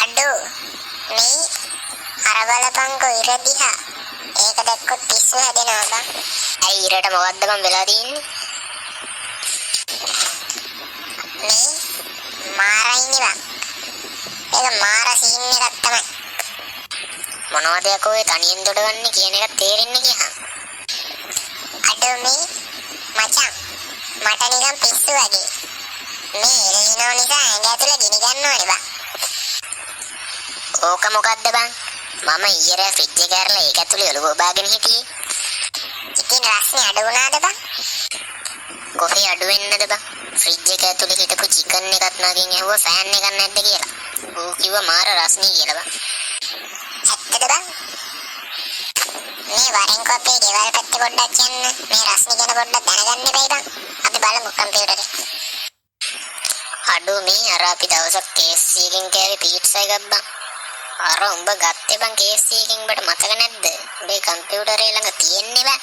අඩෝ මේ අර බලපංකෝ ඉර දිහා. ඒක දැක්කොත් පිස්සු හැදෙනවා බං. ඇයි ඉරට මොකද්ද බං වෙලා තියෙන්නේ? මේ මාරයිනේ බං. ඒක මාර සීන් එකක් තමයි. මොනවද යකෝ ඒ තනියෙන් දොඩවන්නේ කියන එක තේරෙන්නේ කියහන්. අඩෝ මේ මචං මට නිකන් පිස්සු වගේ. මේ එළිනෝ නිසා ඇඟ ඇතුලේ ගිනි ගන්නවනේ බං. ඕක මොකද්ද බං? මම ඊයේ ෆ්‍රිජ් එක ඇරලා ඒක ඇතුලේ ඔලුව බාගෙන හිටියේ. ඉතින් රස්නේ අඩු වුණාද බං? කොහේ අඩු වෙන්නද බං? ෆ්‍රිජ් එක ඇතුලේ හිටපු චිකන් එකත් නගින් ඇහුවා ෆෑන් එකක් නැද්ද කියලා. ඌ කිව්වා මාර රස්නේ කියලා බං. ඇත්තද බං? මේ වරෙන් කොපේ ගෙවල් පැත්තේ පොඩ්ඩක් යන්න. මේ රස්නේ ගැන පොඩ්ඩක් දැනගන්න එපයි බං. අපි බලමු කම්පියුටරේ. අඩෝ මේ අර අපි දවසක් KFC එකෙන් කෑවේ පීට්සා එකක් බං. අර උඹ ගත්තේ බං KFC එකෙන් උඹට මතක නැද්ද? උඹේ කම්පියුටරේ ළඟ තියෙන්නේ බං.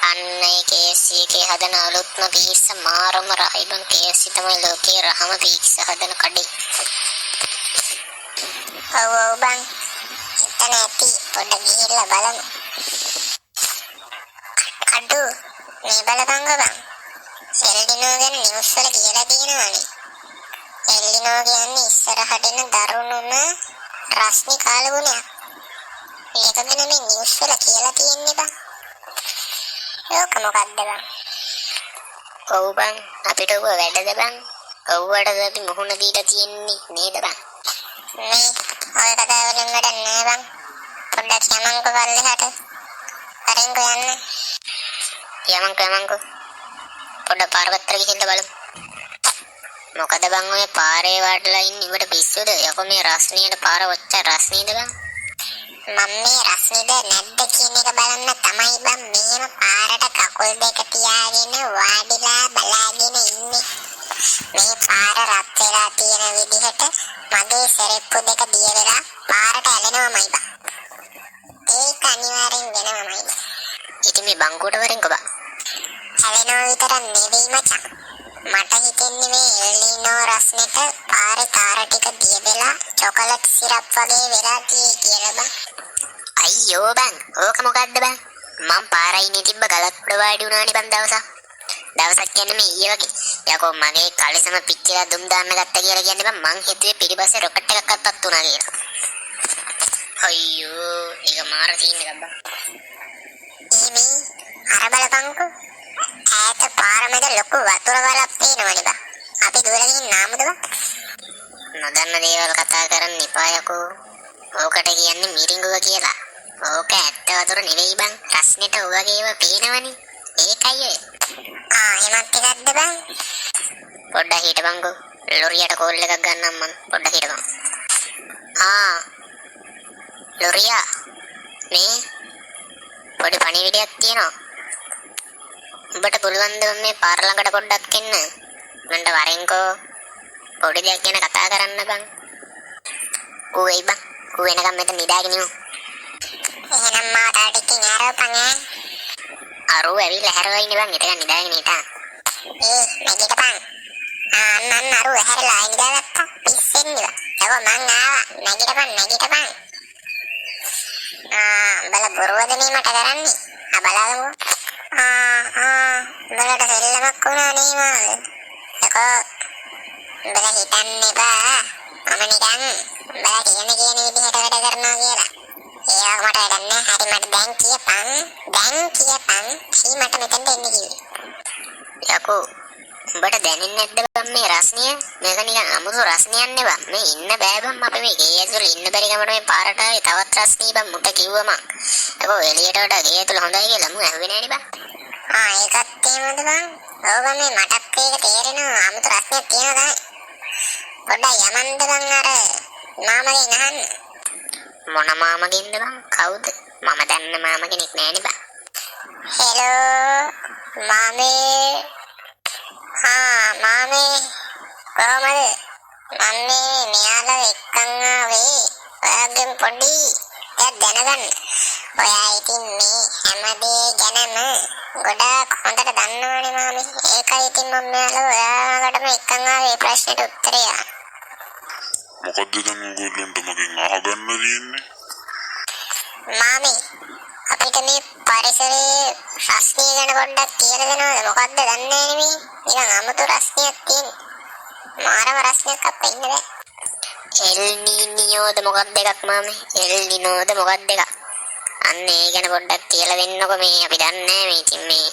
අන්න ඒ KFC එකේ හදන අලුත්ම පීට්සා මාරම රහයි බං. KFC තමයි ලෝකේ රහම පීට්සා හදන කඩේ. ඔව් බං. එතන ඇති පොඩ්ඩක් ගිහිල්ලා බලමු. අඩෝ මේ බලපංගෝ බං. එල්ඩිනෝ ගැන නිවුස් වල කියලා තියෙනවානේ. එල්ඩිනෝ කියන්නේ ඉස්සරහට එන දරුණුම රස්නි කාලගුණයක්. ඒක ගැන මේ නිවුස් වල කියලා තියෙන්නේ බං. ඒක මොකක්ද බං? ඔව් බං අපිට ඔබ වැඩද බං? ඔව්වටද අපි මුහුණ දීලා තියෙන්නේ නේද බං? මේ ඔය කතා වලින් වැඩක් නෑ බං. පොඩ්ඩක් යමන්කෝ පල්ලෙහාට. අරින්කෝ යන්න. යමන්කෝ. පොඩ්ඩක් පාරවත්තර ගිහින් බලමු. මොකද බං ඔය පාරේ වටලා ඉන්නේ ඉවට පිස්සුද? යකෝ මේ රස්නියට පාර ඔච්චර රස්නීද බං? මම මේ රස්නිද නැද්ද කියන එක බලන්න තමයි බං මෙහෙම පාරට කකුල් දෙක තියාගෙන වාඩිලා බලාගෙන ඉන්නේ. මේ පාර රත් වෙලා තියෙන විදිහට මගේ සෙරෙප්පු දෙක දිය වෙලා පාරට ඇලෙනවමයි බං. ඒක අනිවාර්යෙන් වෙනවමයි බං. ඉතින් මේ බංකුවට වරෙන්කෝ බං. ඇලෙනව විතර නෙවෙයි මචං. මට හිතෙන්නේ මේ එල්ලිනෝ රස්නෙට පාරේ තාර ටික දිය වෙලා චොකලට් සිරප් වගේ වෙලා තියෙයි කියලා බං. අයියෝ බං ඕක මොකද්ද බං? මං පාරයි නේ තිබ්බ ගලක් උඩ වාඩි වුණානේ බං දවසක්. දවසක් කියන්නේ මේ ඊයේ වගේ. යකෝ මගේ කලිසම පිච්චිලා දුම් දාන්න ගත්තා කියලා කියන්නේ බං මං හිතුවේ පිටිපස්සේ රොකට් එකක් අත්පත් වුණා කියලා. අයියෝ ඒක මාර සීන් එකක් බං. මේ අර බලපංකෝ. ඈත පාර මැද ලොකු වතුර වලක් පේනවනේ බං. අපි දුවලා ගිහින් නාමුද බං? නොදන්න දේවල් කතා කරන්න එපා යකෝ. ඕකට කියන්නේ මිරිඟුව කියලා. ඕක ඇත්ත වතුර නෙවෙයි බං. රස්නෙට ඔයගේ ඒවා පේනවනේ. ඒකයි ඔය. එමත් එකක්ද බං? පොඩ්ඩක් හිටපන්කෝ. ලොරියට කෝල් එකක් ගන්නම් මං. පොඩ්ඩක් හිටපන්. ලොරියා මේ පොඩි පණිවිඩයක් තියෙනවා. උඹට පුළුවන් ද මේ පාර ළඟට පොඩ්ඩක් එන්න? මන්ට වරෙන්කෝ. පොඩි දෙයක් ගැන කතා කරන්න බං. ඌ එයි බං. ඌ එනකම් මෙතන නිදාගෙන ඉමු. එහෙනම් මාට ටිකකින් ආරෝපන් ඈ. අරෝ ඇවිල්ලා හැරවයිනේ බං. එතන නිදාගෙන හිටා. නැගිටපන්. අන්න අරෝ හැරලා ඉඳගත්තා. පිස්සෙන්නේ බං. යකෝ මං ආවා. නැගිටපන්. බල බොරුවද මේ මට කරන්නේ? බලමු. බලට සෙල්ලමක් වුණා නේ මාල්. යකෝ බල හිතන්න එපා. මම නිකන් බල කියන විදිහට වැඩ කරනවා කියලා. ඒක මට වැඩක් නෑ. හරි මට දැන් කියපන්. සී මට මෙතෙන්ට එන්න කිව්වේ. යකෝ උඹට දැනෙන්නේ නැද්ද බං මේ රස්නිය? මේක නිකන් අමුතු රස්නියක් නේ බං. මේ ඉන්න බෑ බං. අපි මේ ගේ ඇතුළේ ඉන්න බැරි කමට මේ පාරට ආවේ තවත් රස්නිය බං. මුට කිව්වා මං. යකෝ එළියට වඩා ගේ ඇතුළේ හොඳයි කියලා මම ඇහුවේ නෑනේ බං. ඒකත් එහෙමද බං? ඔව් බං මේ මටත් ඒක තේරෙනවා. අමුතු රස්නියක් තියෙනවා තමයි. පොඩ්ඩක් යමන්ද බං අර මාමගෙන් අහන්න. මොන මාමගෙන්ද බං? කවුද? මම දන්න මාම කෙනෙක් නෑනේ බං. හෙලෝ මාමේ. මාමේ කොහමද? මම මෙයාලා එක්කන් ආවේ. ඔයාගෙන් පොඩි දෙයක් දැනගන්න. ඔයා ඉතින් මේ හැමදේ ගැනම ගොඩාක් හොඳට දන්නවනේ මාමේ. ඒකයි ඉතින් මම මෙයාලා ඔයාලටම එක්කන් ආවේ ප්‍රශ්නෙට උත්තරය. මොකද්ද දැන් ඕගොල්ලන්ට මගෙන් අහගන්න තියෙන්නේ? මාමි අපිට මේ පරිසරයේ රස්නිය ගැන පොඩ්ඩක් කියලා දෙනවද? මොකද්ද දන්නේ නැහැ නේ. නිකන් අමුතු රස්නියක් තියෙන. මාරම රස්නියක් අප්පා ඉන්න බෑ. එල් නීනියෝද මොකක්ද එකක් මාමේ? එල් නිනෝද මොකක්ද එකක්? අන්න ඒ ගැන පොඩ්ඩක් කියලා දෙන්නකො මේ අපි දන්නේ නැහැ මේ ඉතින් මේ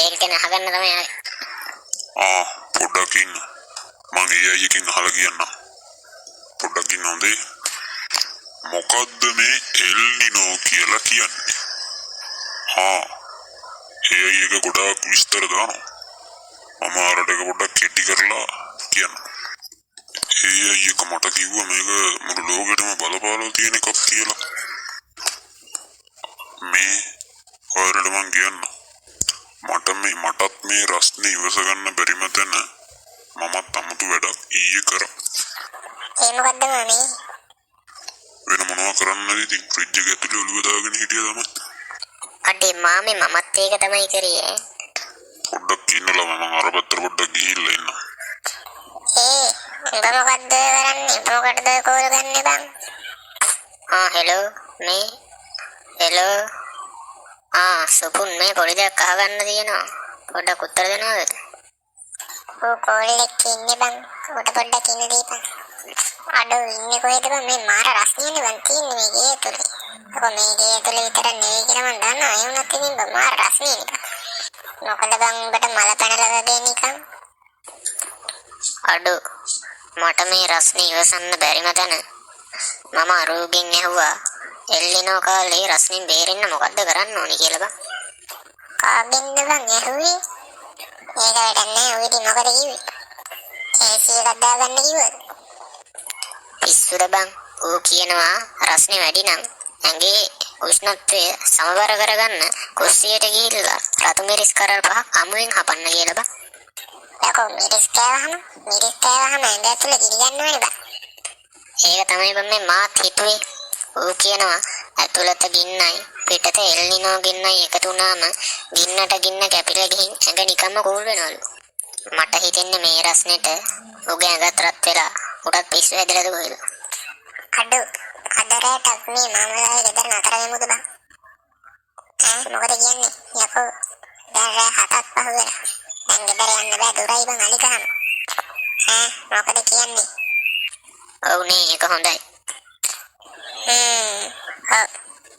ඒක ගැන අහගන්න තමයි ආවේ. පොඩ්ඩක් ඉන්න. මං ඒ අයියකින් අහලා කියන්නම්. පොඩ්ඩක් ඉන්න හොඳේ. මොකද්ද මේ එල් නිනෝ කියලා කියන්නේ? ඒ අයියක ගොඩාක් විස්තර දානවා. මම ආරට එක පොඩ්ඩක් කෙටි කරලා කියන්න. ඒ අයියක මට කිව්වා මේක මුළු ලෝකෙටම බලපාලා තියෙන එකක් කියලා. මේ ඔයාලට මං කියන්න. මටත් මේ රස්නේ ඉවස ගන්න බැරිම තැන මමත් අමුතු වැඩක් ඊයේ කරා. ඒ මොකද්ද මාමි? වෙන මොනවා කරන්නද ඉතින් ෆ්‍රිජ් එක ඇතුලේ ඔළුව දාගෙන හිටියා තමයි. අඩේ මාමේ මමත් ඒක තමයි කරේ. පොඩ්ඩක් ඉන්නලා මම අර පැත්තට පොඩ්ඩක් ගිහිල්ලා ඉන්නම්. උඹ මොකද්ද කරන්නේ? මොකටද කෝල් ගන්නෙ බං? හෙලෝ මේ හෙලෝ සුපුන් මේ පොඩි දෙයක් අහගන්න තියෙනවා. පොඩ්ඩක් උත්තර දෙනවද? ඔව් කෝල් එකක් ඉන්නේ බං. උට පොඩ්ඩක් ඉන්න දීපන්. අඩෝ ඉන්නේ කොහෙද බං? මේ මාර රස්නියනේ බං තියෙන්නේ මේ ගේ ඇතුලේ. ඔක මේ ගේ ඇතුලේ විතර නෙවෙයි කියලා මං දන්නවා. ඒ වුණත් ඉතින් බං මාර රස්නියනේ බං. මොකද බං උඹට මල පැනලා දෙන්නේ නිකන්? අඩෝ මට මේ රස්නේ ඉවසන්න බැරිම තැන මම අරූගෙන් ඇහුවා එල්ලිනෝ කාලේ රස්නින් බේරෙන්න මොකද්ද කරන්න ඕනි කියලා බං. කාගෙන්ද බං ඇහුවේ? ඒක වැඩක් නෑ. ඔය ඉතින් මොකද කිව්වේ? ඒසී එකක් දාගන්න කිව්වද? පිස්සුද බං. ඌ කියනවා රස්නේ වැඩි නම් ඇඟේ උෂ්ණත්වය සමබර කරගන්න කුස්සියට ගිහිල්ලා රතු මිරිස් කරල් පහක් අමුවෙන් හපන්න කියලා බං. යකෝ මිරිස් කෑවහම ඇඟ ඇතුලේ ගිනිගන්නවනේ බං. ඒක තමයි බං මේ මාත් හිතුවේ. ඌ කියනවා ඇතුළත ගින්නයි පිටත එල්නිනෝ ගින්නයි එකතු වුණාම ගින්නට ගින්න කැපිලා ගිහින් ඇඟ නිකම්ම කූල් වෙනවලු. මට හිතෙන්නේ මේ රස්නෙට උගේ ඇඟත් රත් වෙලා උඩත් පිස්සු හැදලාද කොහෙද? අඩෝ අදරටත් මේ මාමලාගේ ගෙදර නතර වෙමුද බං? මොකද කියන්නේ? යකෝ දැන් රෑ 7ක් පහ වෙලා. දැන් ගෙදර යන්න බෑ දුරයි බං අලිකහම. මොකද කියන්නේ? ඔව් නේ ඒක හොඳයි.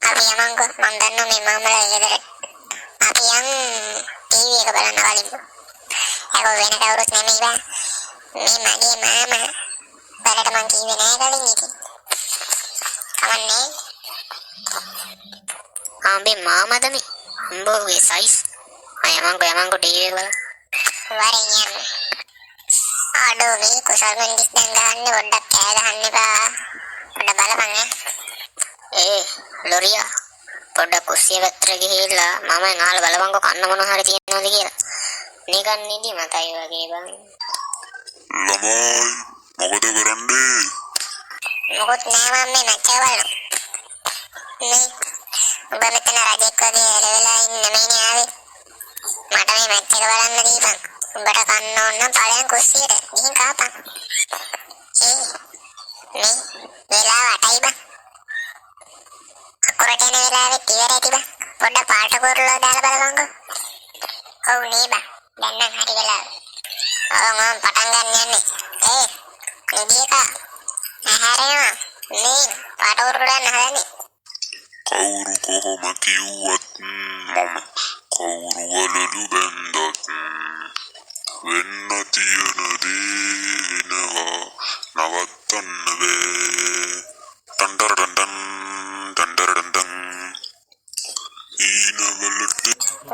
අපි යමන්කෝ මම දන්නවා මේ මාමලාගේ ගෙදර. අපි යන් ටීවී එක බලන්න කලින්ම. යකෝ වෙන කවුරුත් නෙමෙයි බං. මේ මගේ මාමා. බලට මං කිව්වේ නෑ කලින් ඉතින්. කවන්නේ? ආඹේ මාමද මේ? අම්බෝගේ සයිස්. යමන්කෝ ටීවී එක බලන්න. වරෙන් යන්න. අඩෝ මේ කුසල් මෙන්ඩිස් දැන් ගහන්නේ පොඩ්ඩක් කෑ ගහන්න එපා. පොඩ්ඩක් බලපන් ලොරියා පොඩ්ඩක් කුස්සිය පැත්තට ගිහිල්ලා මම අහලා බලපන්කෝ කන්න මොන හරි තියෙනවද කියලා. නිකන් නිදි මතයි වගේ බං. ළමයි මොකද කරන්නේ? මොකොත් නෑ මම මේ මැච් එක බලනවා. මේ ඔබ මෙතන රජෙක් වගේ එළවෙලා ඉන්න මේනේ ආවේ. මට මේ මැච් එක බලන්න දීපන්. උඹට කන්න ඕන නම් ඵලයන් කුස්සියට ගිහින් කාපන්. මේ වෙලාව 8යි බං. අකුරට එන වෙලාවෙත් ඉවර ඇති බං. පොඩ්ඩක් පාට කෝරලා දාලා බලපන්කෝ. ඔව් නේ බං. දැන් නම් හරි වෙලාව. මම පටන් ගන්න යන්නේ. නිදියක ආහාරයම මේ පාට කෝරලා දාන්න හදන්නේ. කවුරු කොහොම කිව්වත් මම කවුරු වලලු බැන්දත් වෙන්න තියෙන දේ වෙනවා නවත්තන්න බෑ. ටන්ටරටන් ටන්ටරටන් ඊනවලට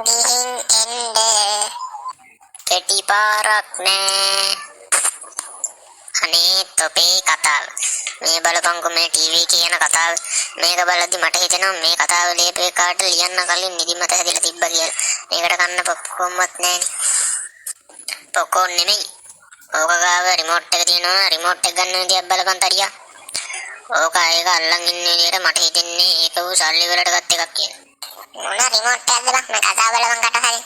ගිහින් එන්න. කෙටි පාරක් නෑ. අනේ තොපේ කතාව. මේ බලපංකෝ මේ ටීවී කියන කතාව. මේක බලද්දි මට හිතෙනවා මේ කතාව ලියපේ කාට ලියන්න කලින් නිදිමත හැදිලා තිබ්බා කියලා. මේකට කන්න පොප්කෝන්වත් නෑනේ. පොප්කෝන් නෙමෙයි. ඕක ගාව රිමෝට් එක තියෙනවා. රිමෝට් එක ගන්න විදියක් බලපන් තරියා. ඕක ඒක අල්ලන් ඉන්න විදියට මට හිතෙන්නේ ඒක ඌ සල්ලි වලට ගත් එකක් කියලා. මොන රිමෝට් එකක්ද බං? මේ කතාව බලපන් කට හරි.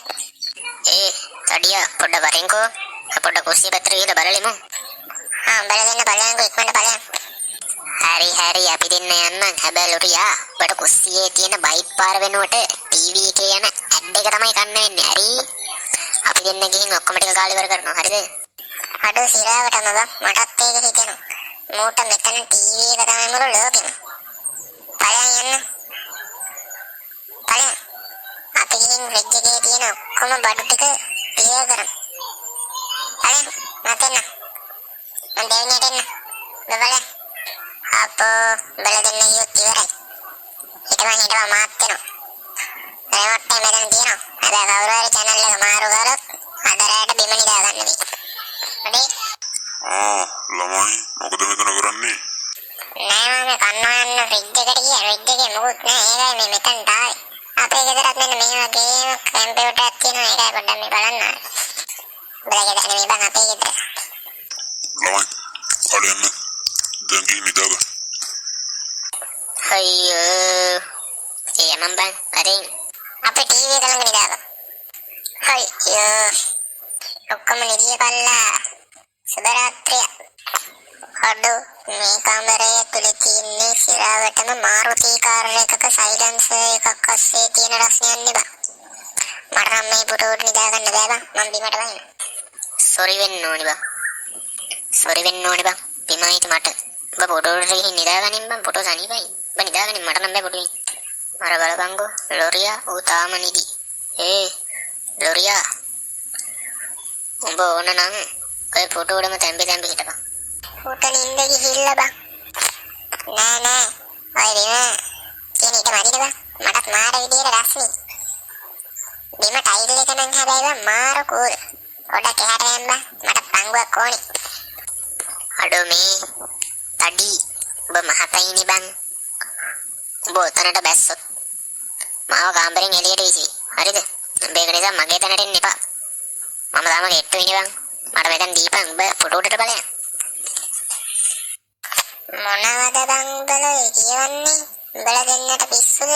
තඩියා පොඩ්ඩ වරෙන්කෝ. පොඩ්ඩ කුස්සිය පැත්තට ගිහලා බලලෙමු. බලන්න බලයන්කෝ ඉක්මනට බලයන්. හරි අපි දෙන්න යන්නම්. හැබැයි ලොරියා ඔබට කුස්සියේ තියෙන බයික් පාර වෙනුවට ටීවී එකේ යන ඇඩ් එක තමයි කන්න වෙන්නේ. හරි. අපි දෙන්න ගිහින් ඔක්කොම ටික කාලේ ඉවර කරනවා. හරිද? අඩෝ සිරාවටම බං මටත් ඒක හිතෙනවා. මූට මෙතන ටීවී එක තමයි මුළු ලෝකෙම. බලයන් යන්න. බලයන්. අපි ගිහින් ෆ්‍රිජ් එකේ තියෙන ඔක්කොම බඩු ටික ක්ලියර් කරමු. බලයන් මතන්න. මම දෙන්නේ දෙන්න. බලයන්. අපෝ බල දෙන්න යුත් ඉවරයි. හිටම මාත් වෙනවා. රෙමෝට් එක මෙතන තියෙනවා. හැබැයි කවුරු හරි channel එක මාරු කරොත් අද රැට බිම නිදා ගන්න වෙයි. හරි? ළමයි මොකද මෙතන කරන්නේ? නෑ මම කන්නවා යන්න ෆ්‍රිජ් එකට ගියා. ෆ්‍රිජ් එකේ මොකුත් නෑ. ඒකයි මේ මෙතනට ආවේ. අපේ ගෙදරත් මෙන්න මේ වගේම කම්පියුටරයක් තියෙනවා. ඒකයි පොඩ්ඩක් මේ බලන්න ආවේ. බලගේ දැන් මේ බං අපේ ගෙදර. ළමයි කාලේ යන්න. දැන් ගිහින් නිදාගන්න. අයියෝ. යමන් බං. හරි. අපේ ටීවී එක ළඟ නිදාගමු. අයියෝ. ඔක්කොම නිදිය කල්ලා. සුබ රාත්‍රිය. අඩෝ මේ කාමරය තුල තියෙන්නේ සිරාවටම මාරුති කාර් එකක සයිලන්සර් එකක් අස්සේ තියෙන රස්නයක් නේ බං. මට නම් මේ පුටුවට නිදා ගන්න බෑ බං. මම බිමට වහිනවා. සෝරි වෙන්න ඕනි බං. බිමයිට මට. ඔබ පුටුවට ගිහින් නිදා ගනින් බං. පුටුව සනීපයි. ඔබ නිදා ගනින් මට නම් බෑ පුටුවේ. මර බලපංගෝ ලොරියා ඌ තාම නිදි. ලොරියා. උඹ ඕන නම් ඔය පුටුවටම තැම්බි හිටපන්. පුට නින්ද ගිහිල්ලා බං. නෑ. ඔය බිම කියන එක මදිද බං. මටත් මාර විදියට රස්නේ. බිම ටයිල් එක නම් හැබැයි බං මාර කූල්. පොඩක් එහාට යන්න බං. මට පංගුවක් ඕනේ. අඩෝ මේ තඩි ඔබ මහතයිනි බං. උඹ ඔතනට බැස්සොත් මාව කාමරෙන් එළියට විසි. හරිද? මේක නිසා මගේ තැනට එන්න එපා. මම තාම ගෙට්ටු ඉන්නේ බං. මට මෙතන දීපන්. ඔබ පුටුවට බලයන්. මොනවද බං උඹලා කියවන්නේ? උඹලා දෙන්නට පිස්සුද?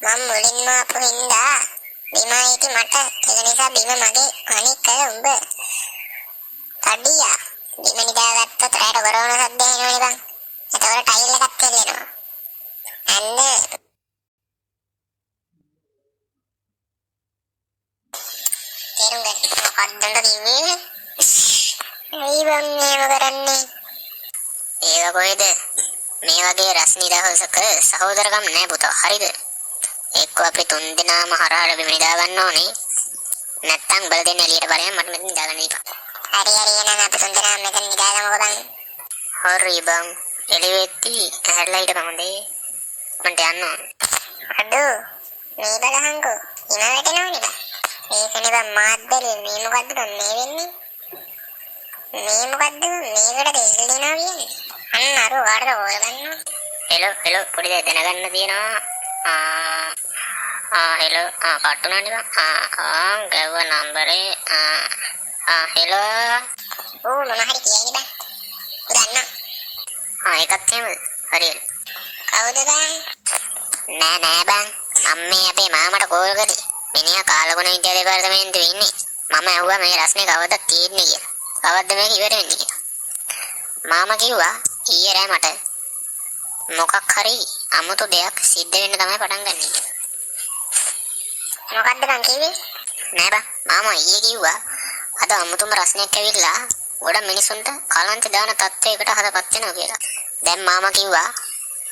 මම මුලින්ම ආපු හින්දා බිමයිටි මට ඒක නිසා බිම මගේ අනික උඹ තඩියා බිම නිදාගත්තොත් රැට ගොරවන සද්ද එනවනේ බං. ඒතකොට ටයිල් එකක් තෙලෙනවා. අන්න තේරුම් ගන්න. මොකක්ද කිව්වේ? ඇයි බං මේව කරන්නේ? ඒක කොහෙද? මේ වගේ රස්නි දහසක සහෝදරකම් නෑ පුතා. හරිද? එක්ක අපි තුන් දෙනාම හරහට බිම නිදා ගන්න ඕනේ. නැත්තම් බල දෙන්න එළියට බලයන් මට මෙතන නිදා ගන්න ඉපා. හරි එහෙනම් අපි තුන් දෙනා මෙතන නිදාගමුකෝ බං. හරි බං. එළිවෙtti ඇහැරලා හිටපන් හොඳේ. මන්ට යන්න ඕනේ. අඩෝ මේ බලහන්කෝ. ඉම වැටෙනවනේ බං. මේකනේ බං මාද්දලේ මේ මොකද්ද බං මේ වෙන්නේ? මේ මොකද්ද මේකට දෙල්ලිනවා කියන්නේ? අන්න අර වාඩට හොය ගන්නවා. හෙලෝ පොඩි දෙයක් දැනගන්න තියෙනවා. හෙලෝ කට්ටුනානේ බං. ගව නම්බරේ හෙලෝ. ඕ මම හරි කියන්නේ බං. උදන්න. ඒකත් එහෙමද? හරි. කවුද බං? නෑ බං. අම්මේ අපේ මාමට කෝල් කරේ. මිනිහා කාලගුණ විද්‍යා දෙපාර්තමේන්තුවේ ඉන්නේ. මම ඇහුවා මේ රස්නේ කවදද තියෙන්නේ කියලා. කවද්ද මේක ඉවර වෙන්නේ කියලා. මාමා කිව්වා ඊයේ රෑ මට මොකක් හරි අමුතු දෙයක් සිද්ධ වෙන්න තමයි පටන් ගන්න කියලා. මොකද්ද බං කිව්වේ? නෑ බං. මාමා ඊයේ කිව්වා අද අමුතුම රස්නයක් ඇවිල්ලා ගොඩ මිනිසුන්ට කලන්ත දාන තත්ත්වයකට හදපත් වෙනවා කියලා. දැන් මාමා කිව්වා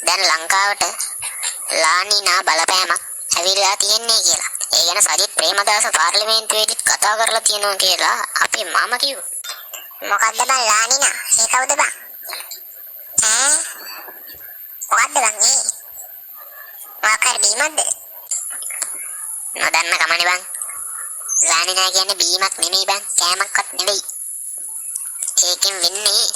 දැන් ලංකාවට ලානිනා බලපෑමක් ඇවිල්ලා තියෙන්නේ කියලා. ඒ ගැන සජිත් ප්‍රේමදාස පාර්ලිමේන්තුවේදී කතා කරලා තියෙනවා කියලා අපේ මාමා කිව්වා. මොකද්ද බං ලානිනා? ඒ කවුද බං? මොකද්ද බං ඒ? මොකක්ද බීමක්ද? නොදන්න කමනේ බං. ලානිනා කියන්නේ බීමක් නෙමෙයි බං. කෑමක්වත් නෙවෙයි. ඒකෙන් වෙන්නේ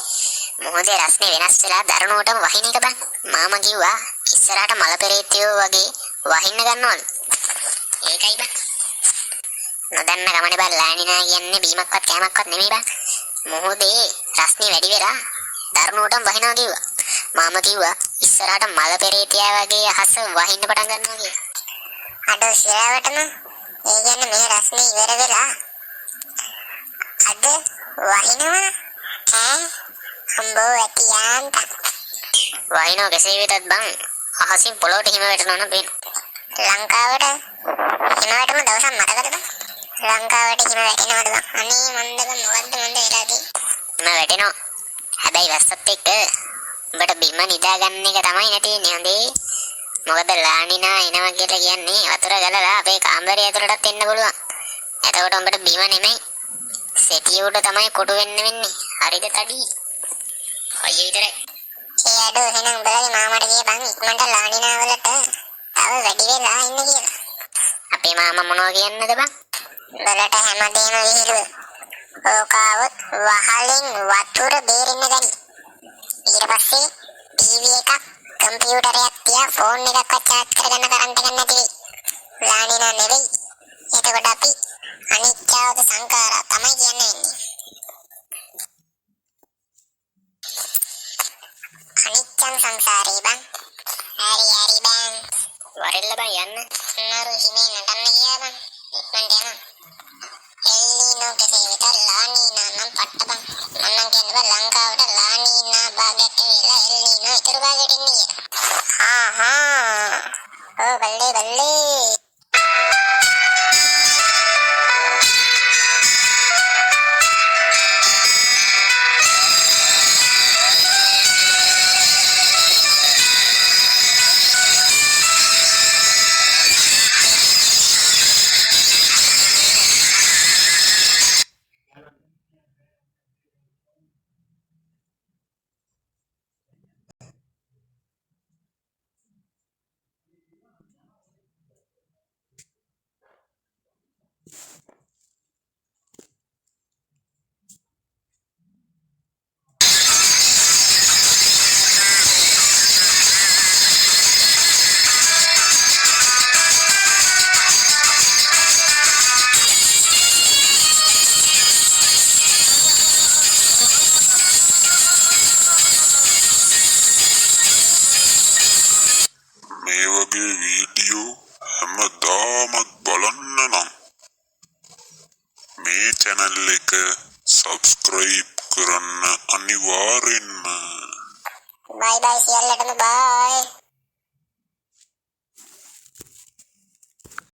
මොහොතේ රස්නේ වෙනස් වෙලා දරුණුවටම වහින එක බං. මාමා කිව්වා ඉස්සරහට මල පෙරේතයෝ වගේ වහින්න ගන්නවලු. ඒකයි බං. නොදන්න කමනේ බං. ලානිනා කියන්නේ බීමක්වත් කෑමක්වත් නෙමෙයි බං. මොහොතේ රස්නේ වැඩි වෙලා දරුණුවටම වහිනවා කිව්වා. මාමා කිව්වා ඉස්සරහට මල පෙරේතයා වගේ අහස වහින්න පටන් ගන්නවා කියලා. අඩෝ සිරාවටම ඒ කියන්නේ මේ රස්නේ ඉවර වෙලා අද වහිනවා අම්බෝ ඇතියාන්ත වහිනෝ කෙසේ වෙතත් බං අහසින් පොළොවට හිම වැටෙනවා නම් පේනවා. ලංකාවට හිම වැටෙන දවසක් මතකද බං? ලංකාවට හිම වැටෙනවද බං? අනේ මන්දක මොකද්ද මන්ද වෙලා තියෙන්නේ? හිම වැටෙනවා. හැබැයි වැස්සත් එක්ක උඹට බිම නිදා ගන්න එක තමයි නැතිනේ හොඳේ. මොකද ලානිනා එනවා කියලා කියන්නේ වතුර ගලලා අපේ කාමරය ඇතුළටත් එන්න පුළුවන්. එතකොට උඹට බිම නෙමෙයි සෙටිය උඩ තමයි කොටු වෙන්නේ. හරිද තඩි? අයියේ විතරයි. ඒ අඩෝ එහෙනම් උඹලගේ මාමට කිය බං ඉක්මනට ලානිනා වලට තව වැඩි වෙලා ඉන්න කියලා. අපේ මාමා මොනවා කියන්නද බං? උඹලට හැමදේම විහිළුව. ඕකාව වහලෙන් වතුර බේරෙන්න ගනි. ඊට පස්සේ ටීවී එකක් කම්පියුටරයක් තියා ෆෝන් එකක්වත් charge කරගන්න කරන්ට් එකක් නැති වෙයි. ලානිනා නෙවෙයි. එතකොට අපි අනිත්‍යවද සංඛාරා තමයි කියන්නේ වෙන්නේ. අනිත්‍යං සංසාරේ බං. හරි බං. වරෙල්ල බං යන්න. නරු හිමේ නටන්න ගියා බං. ඉක්මනට යනවා. එල්නීනෝ කෙසේ වෙතත් ලානිනා නම් පට්ට බං. මන්නම් කියන්නේ බං ලංකාවට ලානිනා භාගයක් වෙලා එල්නීනෝ ඉතුරු භාගයට එන්නේ කියලා. ඕ බල්ලේ. මේ වගේ වීඩියෝ හැමදාමත් බලන්න නම් මේ channel එක subscribe කරන්න අනිවාර්යෙන්ම. බයි සියල්ලටම බයි.